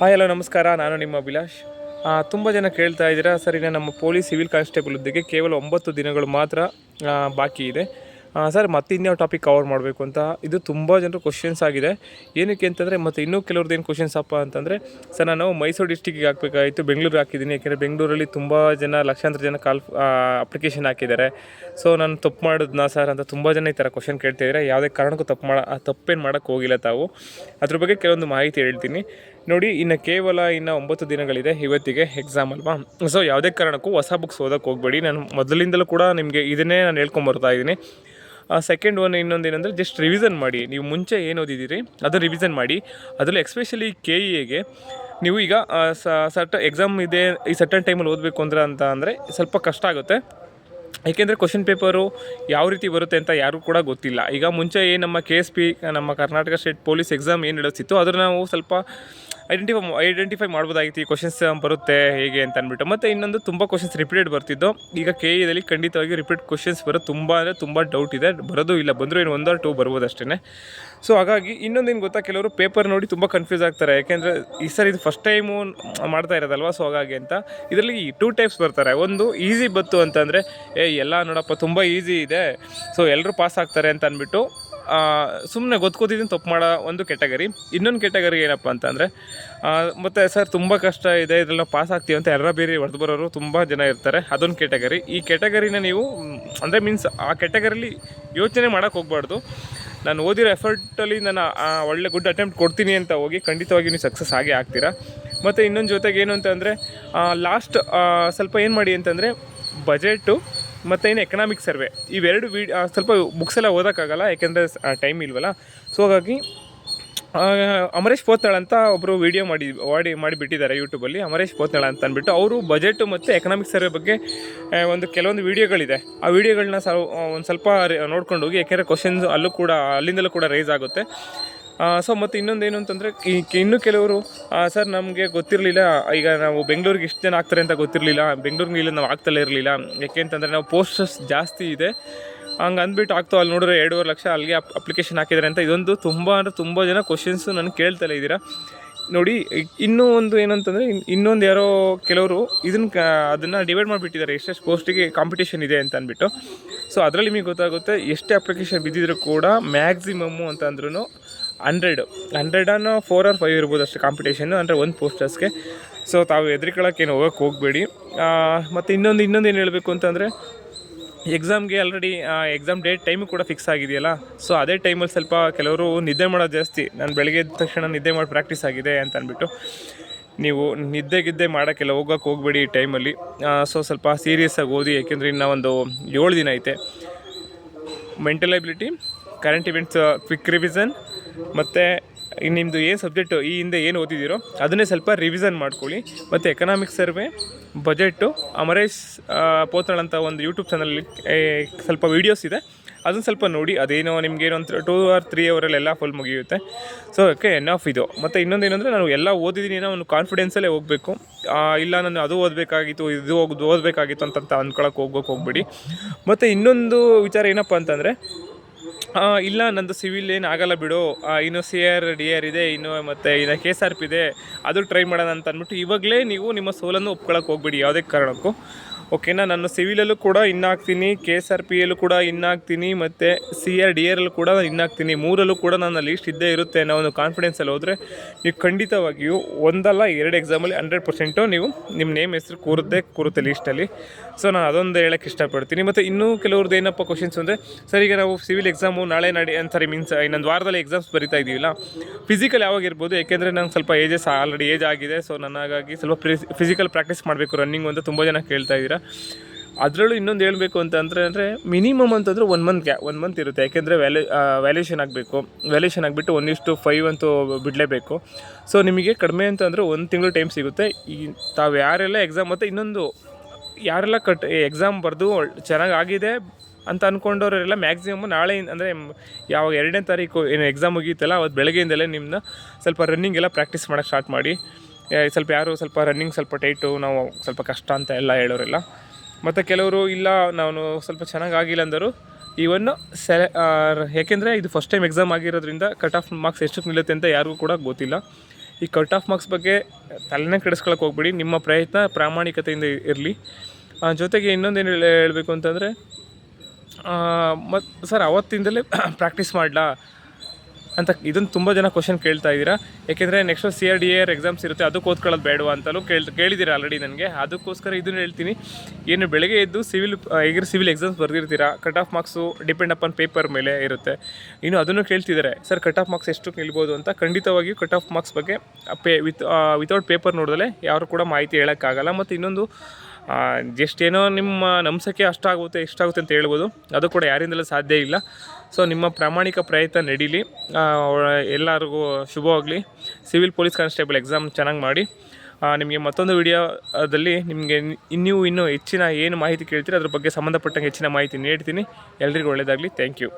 Hi hello ನಮಸ್ಕಾರ. ನಾನು ನಿಮ್ಮ ಅಭಿಲಾಷ್. ತುಂಬ ಜನ ಕೇಳ್ತಾ ಇದ್ದೀರಾ ಸರ್, ಈಗ ನಮ್ಮ ಪೊಲೀಸ್ ಸಿವಿಲ್ ಕಾನ್ಸ್ಟೇಬಲ್ ಹುದ್ದೆಗೆ ಕೇವಲ 9 ದಿನಗಳು ಮಾತ್ರ ಬಾಕಿ ಇದೆ ಸರ್, ಮತ್ತೆ ಇನ್ಯಾವ ಟಾಪಿಕ್ ಕವರ್ ಮಾಡಬೇಕು ಅಂತ. ಇದು ತುಂಬ ಜನರು ಕ್ವಶನ್ಸ್ ಆಗಿದೆ. ಏನಕ್ಕೆ ಅಂತಂದರೆ ಮತ್ತು ಇನ್ನೂ ಕೆಲವ್ರದ್ದು ಏನು ಕ್ವಶನ್ಸ್ ಅಪ್ಪ ಅಂತಂದರೆ, ಸರ್ ನಾನು ಮೈಸೂರು ಡಿಸ್ಟಿಕ್ಕಿಗೆ ಹಾಕಬೇಕಾಗಿತ್ತು, ಬೆಂಗಳೂರಿಗೆ ಹಾಕಿದ್ದೀನಿ. ಯಾಕೆಂದರೆ ಬೆಂಗಳೂರಲ್ಲಿ ತುಂಬ ಜನ, ಲಕ್ಷಾಂತರ ಜನ ಅಪ್ಲಿಕೇಶನ್ ಹಾಕಿದ್ದಾರೆ. ಸೊ ನಾನು ತಪ್ಪು ಮಾಡಿದ್ನಾ ಸರ್ ಅಂತ ತುಂಬ ಜನ ಈ ಥರ ಕ್ವಶನ್ ಕೇಳ್ತಿದ್ದಾರೆ. ಯಾವುದೇ ಕಾರಣಕ್ಕೂ ತಪ್ಪೇನು ಮಾಡೋಕ್ಕೆ ಹೋಗಿಲ್ಲ ತಾವು. ಅದ್ರ ಬಗ್ಗೆ ಕೆಲವೊಂದು ಮಾಹಿತಿ ಹೇಳ್ತೀನಿ ನೋಡಿ. ಕೇವಲ 9 ದಿನಗಳಿದೆ ಇವತ್ತಿಗೆ ಎಕ್ಸಾಮ್ ಅಲ್ವಾ. ಸೊ ಯಾವುದೇ ಕಾರಣಕ್ಕೂ ಹೊಸ ಬುಕ್ಸ್ ಓದೋಕ್ಕೆ ಹೋಗಬೇಡಿ. ನಾನು ಮೊದಲಿಂದಲೂ ಕೂಡ ನಿಮಗೆ ಇದನ್ನೇ ನಾನು ಹೇಳ್ಕೊಂಬರ್ತಾ ಇದ್ದೀನಿ. ಸೆಕೆಂಡ್ ಇನ್ನೊಂದೇನೆಂದರೆ, ಜಸ್ಟ್ ರಿವಿಷನ್ ಮಾಡಿ. ನೀವು ಮುಂಚೆ ಏನು ಓದಿದ್ದೀರಿ ಅದು ರಿವಿಷನ್ ಮಾಡಿ. ಅದರಲ್ಲಿ ಎಕ್ಸ್ಪೆಷಲಿ KEAಗೆ ನೀವು ಈಗ ಎಕ್ಸಾಮ್ ಇದೆ, ಈ ಸರ್ಟನ್ ಟೈಮಲ್ಲಿ ಓದಬೇಕು ಅಂದರೆ ಸ್ವಲ್ಪ ಕಷ್ಟ ಆಗುತ್ತೆ. ಏಕೆಂದರೆ ಕ್ವಶನ್ ಪೇಪರು ಯಾವ ರೀತಿ ಬರುತ್ತೆ ಅಂತ ಯಾರೂ ಕೂಡ ಗೊತ್ತಿಲ್ಲ. ಈಗ ಮುಂಚೆ ನಮ್ಮ KSP, ನಮ್ಮ ಕರ್ನಾಟಕ ಸ್ಟೇಟ್ ಪೊಲೀಸ್ ಎಕ್ಸಾಮ್ ಏನು ನಡೆಸಿತ್ತು ಅದನ್ನು ನಾವು ಸ್ವಲ್ಪ ಐಡೆಂಟಿಫೈ ಮಾಡ್ಬೋದಾಗಿತ್ತು. ಈ ಕ್ವಶನ್ಸ್ ಬರುತ್ತೆ ಹೇಗೆ ಅಂತ ಅಂದ್ಬಿಟ್ಟು. ಮತ್ತು ಇನ್ನೊಂದು, ತುಂಬ ಕ್ವಶನ್ಸ್ ರಿಪೀಟೆಡ್ ಬರ್ತಿದ್ದು. ಈಗ KEದಲ್ಲಿ ಖಂಡಿತವಾಗಿ ರಿಪೀಟ್ ಕ್ವಶನ್ಸ್ ಬರೋದು ತುಂಬ ಡೌಟ್ ಇದೆ. ಬರೋದು ಇಲ್ಲ, ಬಂದರೂ ಏನು 1 or 2 ಬರ್ಬೋದು ಅಷ್ಟೇ. ಸೊ ಹಾಗಾಗಿ ಇನ್ನೊಂದೇನು ಗೊತ್ತಾ, ಕೆಲವರು ಪೇಪರ್ ನೋಡಿ ತುಂಬ ಕನ್ಫ್ಯೂಸ್ ಆಗ್ತಾರೆ. ಯಾಕೆಂದರೆ ಈ ಸರ್ ಇದು ಫಸ್ಟ್ ಟೈಮು ಮಾಡ್ತಾ ಇರೋದಲ್ವ, ಸೊ ಹಾಗಾಗಿ ಅಂತ. ಇದರಲ್ಲಿ 2 ಟೈಪ್ಸ್ ಬರ್ತಾರೆ. ಒಂದು, ಈಸಿ ಬತ್ತು ಅಂತಂದರೆ ಎಲ್ಲ ನೋಡಪ್ಪ ತುಂಬ ಈಸಿ ಇದೆ, ಸೊ ಎಲ್ಲರೂ ಪಾಸ್ ಆಗ್ತಾರೆ ಅಂತ ಅಂದ್ಬಿಟ್ಟು ಸುಮ್ಮನೆ ಗೊತ್ತಿದ್ದೀನಿ ತಪ್ಪು ಮಾಡೋ ಒಂದು ಕೆಟಗರಿ. ಇನ್ನೊಂದು ಕೆಟಗರಿ ಏನಪ್ಪ ಅಂತಂದರೆ, ಮತ್ತು ಸರ್ ತುಂಬ ಕಷ್ಟ ಇದೆ, ಇದರಲ್ಲಿ ನಾವು ಪಾಸ್ ಆಗ್ತೀವಿ ಅಂತ ಎಲ್ಲ ಬೇರೆ ಹೊಡೆದು ಬರೋರು ತುಂಬ ಜನ ಇರ್ತಾರೆ. ಅದೊಂದು ಕೆಟಗರಿ. ಈ ಕೆಟಗರಿನ ನೀವು ಅಂದರೆ ಮೀನ್ಸ್ ಆ ಕೆಟಗರಿಲಿ ಯೋಚನೆ ಮಾಡೋಕ್ಕೆ ಹೋಗ್ಬಾರ್ದು. ನಾನು ಓದಿರೋ ಎಫರ್ಟಲ್ಲಿ ನಾನು ಒಳ್ಳೆ ಗುಡ್ ಅಟೆಂಪ್ಟ್ ಕೊಡ್ತೀನಿ ಅಂತ ಹೋಗಿ ಖಂಡಿತವಾಗಿ ನೀವು ಸಕ್ಸಸ್ ಆಗೇ ಆಗ್ತೀರಾ. ಮತ್ತು ಇನ್ನೊಂದು ಜೊತೆಗೆ ಏನು ಅಂತಂದರೆ, ಲಾಸ್ಟ್ ಸ್ವಲ್ಪ ಏನು ಮಾಡಿ ಅಂತಂದರೆ, ಬಜೆಟು ಮತ್ತು ಇನ್ನು ಎಕನಾಮಿಕ್ ಸರ್ವೆ, ಇವೆರಡು ಸ್ವಲ್ಪ ಬುಕ್ಸ್ ಎಲ್ಲ ಓದೋಕ್ಕಾಗಲ್ಲ ಯಾಕೆಂದರೆ ಟೈಮ್ ಇಲ್ವಲ್ಲ. ಸೊ ಹಾಗಾಗಿ ಅಮರೇಶ್ ಪೋತ್ನಾಳ್ ಅಂತ ಒಬ್ಬರು ವೀಡಿಯೋ ಮಾಡಿಬಿಟ್ಟಿದ್ದಾರೆ ಯೂಟ್ಯೂಬಲ್ಲಿ. ಅಮರೇಶ್ ಪೋತ್ನಾಳ್ ಅಂತ ಅಂದ್ಬಿಟ್ಟು ಅವರು ಬಜೆಟು ಮತ್ತು ಎಕನಾಮಿಕ್ ಸರ್ವೆ ಬಗ್ಗೆ ಕೆಲವೊಂದು ವೀಡಿಯೋಗಳಿದೆ. ಆ ವೀಡಿಯೋಗಳನ್ನ ಒಂದು ಸ್ವಲ್ಪ ನೋಡ್ಕೊಂಡು ಹೋಗಿ. ಯಾಕೆಂದರೆ ಕ್ವಶನ್ಸ್ ಅಲ್ಲಿಂದಲೂ ಕೂಡ ರೈಸ್ ಆಗುತ್ತೆ. ಸೊ ಮತ್ತು ಇನ್ನೊಂದೇನು ಅಂತಂದರೆ, ಇನ್ನೂ ಕೆಲವರು ಸರ್ ನಮಗೆ ಗೊತ್ತಿರಲಿಲ್ಲ, ಈಗ ನಾವು ಬೆಂಗಳೂರಿಗೆ ಇಷ್ಟು ಜನ ಆಗ್ತಾರೆ ಅಂತ ಗೊತ್ತಿರಲಿಲ್ಲ, ಬೆಂಗಳೂರಿಗೆ ನಾವು ಆಗ್ತಲೇ ಇರಲಿಲ್ಲ. ಯಾಕೆ ಅಂತಂದರೆ ನಾವು ಪೋಸ್ಟರ್ಸ್ ಜಾಸ್ತಿ ಇದೆ ಹಂಗೆ ಅಂದ್ಬಿಟ್ಟು ಆಗ್ತಾವೆ. ಅಲ್ಲಿ ನೋಡಿದ್ರೆ 2.5 ಲಕ್ಷ ಅಲ್ಲಿಗೆ ಅಪ್ಲಿಕೇಶನ್ ಹಾಕಿದ್ದಾರೆ ಅಂತ. ಇದೊಂದು ತುಂಬ ಜನ ಕ್ವಶನ್ಸು ನನಗೆ ಕೇಳ್ತಲೇ ಇದ್ದೀರಾ ನೋಡಿ. ಇನ್ನೂ ಒಂದು ಏನಂತಂದರೆ, ಇನ್ನೊಂದು ಯಾರೋ ಕೆಲವರು ಅದನ್ನು ಡಿವೈಡ್ ಮಾಡಿಬಿಟ್ಟಿದ್ದಾರೆ, ಎಷ್ಟೆಷ್ಟು ಪೋಸ್ಟಿಗೆ ಕಾಂಪಿಟೇಷನ್ ಇದೆ ಅಂತ ಅಂದ್ಬಿಟ್ಟು. ಸೊ ಅದರಲ್ಲಿ ನಿಮಗೆ ಗೊತ್ತಾಗುತ್ತೆ ಎಷ್ಟೇ ಅಪ್ಲಿಕೇಶನ್ ಬಿದ್ದಿದ್ರು ಕೂಡ ಮ್ಯಾಕ್ಸಿಮಮ್ಮು ಅಂತ ಅಂದ್ರೂ 100 4 or 5 ಇರ್ಬೋದು ಅಷ್ಟೇ ಕಾಂಪಿಟೇಷನ್ನು, ಅಂದರೆ ಒಂದು ಪೋಸ್ಟರ್ಸ್ಗೆ. ಸೊ ತಾವು ಹೆದರಿಕೊಳ್ಳೋಕ್ಕೇನು ಹೋಗಬೇಡಿ. ಮತ್ತು ಇನ್ನೊಂದು ಏನು ಹೇಳಬೇಕು ಅಂತಂದರೆ, ಎಕ್ಸಾಮ್ಗೆ ಆಲ್ರೆಡಿ ಎಕ್ಸಾಮ್ ಡೇಟ್ ಟೈಮು ಕೂಡ ಫಿಕ್ಸ್ ಆಗಿದೆಯಲ್ಲ. ಸೊ ಅದೇ ಟೈಮಲ್ಲಿ ಸ್ವಲ್ಪ ಕೆಲವರು ನಿದ್ದೆ ಮಾಡೋದು ಜಾಸ್ತಿ. ನಾನು ಬೆಳಗ್ಗೆ ಎದ್ದ ತಕ್ಷಣ ನಿದ್ದೆ ಮಾಡಿ ಪ್ರಾಕ್ಟೀಸ್ ಆಗಿದೆ ಅಂತ ಅಂದ್ಬಿಟ್ಟು ನೀವು ನಿದ್ದೆ ಮಾಡೋಕ್ಕೆಲ್ಲ ಹೋಗಬೇಡಿ ಈ ಟೈಮಲ್ಲಿ. ಸೊ ಸ್ವಲ್ಪ ಸೀರಿಯಸ್ಸಾಗಿ ಓದಿ. ಯಾಕೆಂದರೆ ಇನ್ನು ಒಂದು 7 ದಿನ ಐತೆ. Mental ability, current events quick revision, ಮತ್ತು ನಿಮ್ಮದು ಏನು ಸಬ್ಜೆಕ್ಟು ಈ ಹಿಂದೆ ಏನು ಓದಿದ್ದೀರೋ ಅದನ್ನೇ ಸ್ವಲ್ಪ ರಿವಿಷನ್ ಮಾಡ್ಕೊಳ್ಳಿ. ಮತ್ತು economic survey, budget, Amaresh Potnal ಅಂತ ಒಂದು ಯೂಟ್ಯೂಬ್ ಚಾನಲಲ್ಲಿ ಸ್ವಲ್ಪ ವೀಡಿಯೋಸ್ ಇದೆ, ಅದನ್ನು ಸ್ವಲ್ಪ ನೋಡಿ. ಅದೇನೋ ನಿಮಗೇನೋ ಒಂದು 2 or 3 ಅವರಲ್ಲೆಲ್ಲ ಫುಲ್ ಮುಗಿಯುತ್ತೆ. ಸೊ ಓಕೆ, ಎನಫ್ ಇದು. ಮತ್ತು ಇನ್ನೊಂದೇನೆಂದರೆ, ನಾನು ಎಲ್ಲ ಓದಿದ್ದೀನಿ ಅನ್ನೋ ಒಂದು ಕಾನ್ಫಿಡೆನ್ಸಲ್ಲೇ ಹೋಗಬೇಕು. ಇಲ್ಲ ನಾನು ಅದು ಓದಬೇಕಾಗಿತ್ತು, ಇದು ಓದಬೇಕಾಗಿತ್ತು ಅಂತ ಅಂದ್ಕೊಳಕ್ಕೆ ಹೋಗಬೇಡಿ. ಮತ್ತು ಇನ್ನೊಂದು ವಿಚಾರ ಏನಪ್ಪ ಅಂತಂದರೆ, ಇಲ್ಲ ನಂದು ಸಿವಿಲ್ ಏನು ಆಗಲ್ಲ ಬಿಡು, ಇನ್ನು CR DR ಇದೆ, ಮತ್ತು ಇನ್ನು KSRP ಇದೆ, ಅದು ಟ್ರೈ ಮಾಡೋಣ ಅಂತ ಅಂದ್ಬಿಟ್ಟು ಇವಾಗಲೇ ನೀವು ನಿಮ್ಮ ಸೋಲನ್ನು ಒಪ್ಕೊಳ್ಳೋಕೆ ಹೋಗ್ಬೇಡಿ ಯಾವುದೇ ಕಾರಣಕ್ಕೂ. ಓಕೆನಾ. ನಾನು ಸಿವಿಲಲ್ಲೂ ಕೂಡ ಇನ್ನಾಗ್ತೀನಿ, KSRPಯಲ್ಲೂ ಕೂಡ ಇನ್ನಾಗ್ತೀನಿ, ಮತ್ತು CR DRಲ್ಲೂ ಕೂಡ ಇನ್ನಾಗ್ತೀನಿ. 3ರಲ್ಲೂ ಕೂಡ ನನ್ನ ಲೀಸ್ಟ್ ಇದ್ದೇ ಇರುತ್ತೆ ಅನ್ನೋ ಒಂದು ಕಾನ್ಫಿಡೆನ್ಸಲ್ಲಿ ಹೋದರೆ ನೀವು ಖಂಡಿತವಾಗಿಯೂ 1 ಅಲ್ಲ 2 ಎಕ್ಸಾಮಲ್ಲಿ 100% ನೀವು ನಿಮ್ಮ ನೇಮ್ ಹೆಸರು ಕೂರುತ್ತೆ ಲೀಸ್ಟಲ್ಲಿ. ಸೊ ನಾನು ಅದೊಂದು ಹೇಳೋಕ್ಕೆ ಇಷ್ಟಪಡ್ತೀನಿ. ಮತ್ತು ಇನ್ನೂ ಕೆಲವ್ರದ್ದು ಏನಪ್ಪ ಕ್ವಶನ್ಸ್ ಅಂದರೆ, ಸರ್ ಈಗ ನಾವು ಸಿವಿಲ್ ಎಕ್ಸಾಮು ನಾಳೆ ಇನ್ನೊಂದು ವಾರದಲ್ಲಿ ಎಕ್ಸಾಮ್ಸ್ ಬರಿತಾ ಇದ್ದೀವಿಲ್ಲ, ಫಿಸಿಕಲ್ ಯಾವಾಗಿರ್ಬೋದು. ಯಾಕೆಂದರೆ ನಂಗೆ ಸ್ವಲ್ಪ ಆಲ್ರೆಡಿ ಏಜ್ ಆಗಿದೆ. ಸೊ ಹಾಗಾಗಿ ಸ್ವಲ್ಪ ಫಿಸಿಕಲ್ ಪ್ರಾಕ್ಟೀಸ್ ಮಾಡಬೇಕು, ರನ್ನಿಂಗ್ ಅಂತ ತುಂಬ ಜನ ಕೇಳ್ತಾ ಇದ್ದೀರಾ. ಅದರಲ್ಲೂ ಇನ್ನೊಂದು ಹೇಳಬೇಕು ಅಂತಂದರೆ ಮಿನಿಮಮ್ ಅಂತಂದರೆ 1 ಮಂತ್ ಇರುತ್ತೆ. ಯಾಕೆಂದರೆ ವ್ಯಾಲ್ಯೂಷನ್ ಆಗಬೇಕು. ವ್ಯಾಲ್ಯೂಷನ್ ಆಗಿಬಿಟ್ಟು 1:5 ಅಂತೂ ಬಿಡಲೇಬೇಕು. ಸೊ ನಿಮಗೆ ಕಡಿಮೆ ಅಂತಂದರೆ 1 ತಿಂಗಳು ಟೈಮ್ ಸಿಗುತ್ತೆ. ಈ ತಾವು ಯಾರೆಲ್ಲ ಎಕ್ಸಾಮ್, ಮತ್ತು ಇನ್ನೊಂದು ಯಾರೆಲ್ಲ ಎಕ್ಸಾಮ್ ಬರೆದು ಚೆನ್ನಾಗಿ ಆಗಿದೆ ಅಂತ ಅಂದ್ಕೊಂಡವರೆಲ್ಲ ಮ್ಯಾಕ್ಸಿಮಮ್ ನಾಳೆ ಅಂದರೆ ಯಾವಾಗ 2ನೇ ತಾರೀಕು ಏನು ಎಕ್ಸಾಮ್ ಮುಗಿಯುತ್ತಲ್ಲ ಅವತ್ತು ಬೆಳಗ್ಗೆಯಿಂದಲೇ ನಿಮ್ಮನ್ನ ಸ್ವಲ್ಪ ರನ್ನಿಂಗ್ ಎಲ್ಲ ಪ್ರಾಕ್ಟೀಸ್ ಮಾಡೋಕ್ಕೆ ಸ್ಟಾರ್ಟ್ ಮಾಡಿ. ಯಾರು ಸ್ವಲ್ಪ ರನ್ನಿಂಗ್ ಸ್ವಲ್ಪ ಟೈಟು, ನಾವು ಸ್ವಲ್ಪ ಕಷ್ಟ ಅಂತ ಎಲ್ಲ ಹೇಳೋರಿಲ್ಲ. ಮತ್ತು ಕೆಲವರು ಇಲ್ಲ ನಾನು ಸ್ವಲ್ಪ ಚೆನ್ನಾಗಿ ಆಗಿಲ್ಲ ಅಂದರು ಈವನ್ನು ಯಾಕೆಂದರೆ ಇದು ಫಸ್ಟ್ ಟೈಮ್ ಎಕ್ಸಾಮ್ ಆಗಿರೋದ್ರಿಂದ ಕಟ್ ಆಫ್ ಮಾರ್ಕ್ಸ್ ಎಷ್ಟಕ್ಕೆ ನಿಲ್ಲುತ್ತೆ ಅಂತ ಯಾರಿಗೂ ಕೂಡ ಗೊತ್ತಿಲ್ಲ. ಈ ಕಟ್ ಆಫ್ ಮಾರ್ಕ್ಸ್ ಬಗ್ಗೆ ತಲೆನೇ ಕೆಡಿಸ್ಕೊಳಕ್ಕೆ ಹೋಗ್ಬೇಡಿ. ನಿಮ್ಮ ಪ್ರಯತ್ನ ಪ್ರಾಮಾಣಿಕತೆಯಿಂದ ಇರಲಿ. ಜೊತೆಗೆ ಇನ್ನೊಂದೇನು ಹೇಳಬೇಕು ಅಂತಂದರೆ, ಮತ್ತು ಸರ್ ಅವತ್ತಿಂದಲೇ ಪ್ರಾಕ್ಟೀಸ್ ಮಾಡಲಾ ಅಂತ ಇದನ್ನು ತುಂಬ ಜನ ಕ್ವಶನ್ ಕೇಳ್ತಾ ಇದ್ದೀರಾ. ಏಕೆಂದರೆ ನೆಕ್ಸ್ಟ್ CRDR ಎಕ್ಸಾಮ್ಸ್ ಇರುತ್ತೆ, ಅದಕ್ಕೆ ಓದ್ಕೊಳ್ಳೋದು ಬೇಡವಾ ಅಂತಲೂ ಕೇಳಿದ್ದೀರಾ ಆಲ್ರೆಡಿ ನನಗೆ. ಅದಕ್ಕೋಸ್ಕರ ಇದನ್ನು ಹೇಳ್ತೀನಿ. ಏನು ಬೆಳಗ್ಗೆ ಎದ್ದು ಸಿವಿಲ್ ಎಕ್ಸಾಮ್ಸ್ ಬರೆದಿರ್ತೀರಾ, cut off marks depend upon paper ಮೇಲೆ ಇರುತ್ತೆ. ಇನ್ನು ಅದನ್ನು ಕೇಳ್ತಿದ್ದಾರೆ, ಸರ್ ಕಟ್ ಆಫ್ ಮಾರ್ಕ್ಸ್ ಎಷ್ಟು ನಿಲ್ಬೋದು ಅಂತ. ಖಂಡಿತವಾಗಿಯೂ ಕಟ್ ಆಫ್ ಮಾರ್ಕ್ಸ್ ಬಗ್ಗೆ ವಿತೌಟ್ ಪೇಪರ್ ನೋಡಿದ್ರೆ ಯಾರು ಕೂಡ ಮಾಹಿತಿ ಹೇಳೋಕ್ಕಾಗಲ್ಲ. ಮತ್ತು ಇನ್ನೊಂದು ಎಷ್ಟೇನೋ ನಿಮ್ಮ ನಂಬಿಕೆ ಅಷ್ಟಾಗುತ್ತೆ ಇಷ್ಟಾಗುತ್ತೆ ಅಂತ ಹೇಳ್ಬೋದು, ಅದು ಕೂಡ ಯಾರಿಂದಲೂ ಸಾಧ್ಯ ಇಲ್ಲ. ಸೊ ನಿಮ್ಮ ಪ್ರಾಮಾಣಿಕ ಪ್ರಯತ್ನ ನಡೀಲಿ. ಎಲ್ಲರಿಗೂ ಶುಭವಾಗಲಿ. ಸಿವಿಲ್ ಪೊಲೀಸ್ ಕಾನ್ಸ್ಟೇಬಲ್ ಎಕ್ಸಾಮ್ ಚೆನ್ನಾಗಿ ಮಾಡಿ. ನಿಮಗೆ ಮತ್ತೊಂದು ವಿಡಿಯೋದಲ್ಲಿ ನಿಮಗೆ ಇನ್ನೂ ಹೆಚ್ಚಿನ ಏನು ಮಾಹಿತಿ ಕೇಳ್ತೀರಿ ಅದ್ರ ಬಗ್ಗೆ ಸಂಬಂಧಪಟ್ಟಂಗೆ ಹೆಚ್ಚಿನ ಮಾಹಿತಿ ನೀಡ್ತೀನಿ. ಎಲ್ರಿಗೂ ಒಳ್ಳೆಯದಾಗಲಿ. Thank you.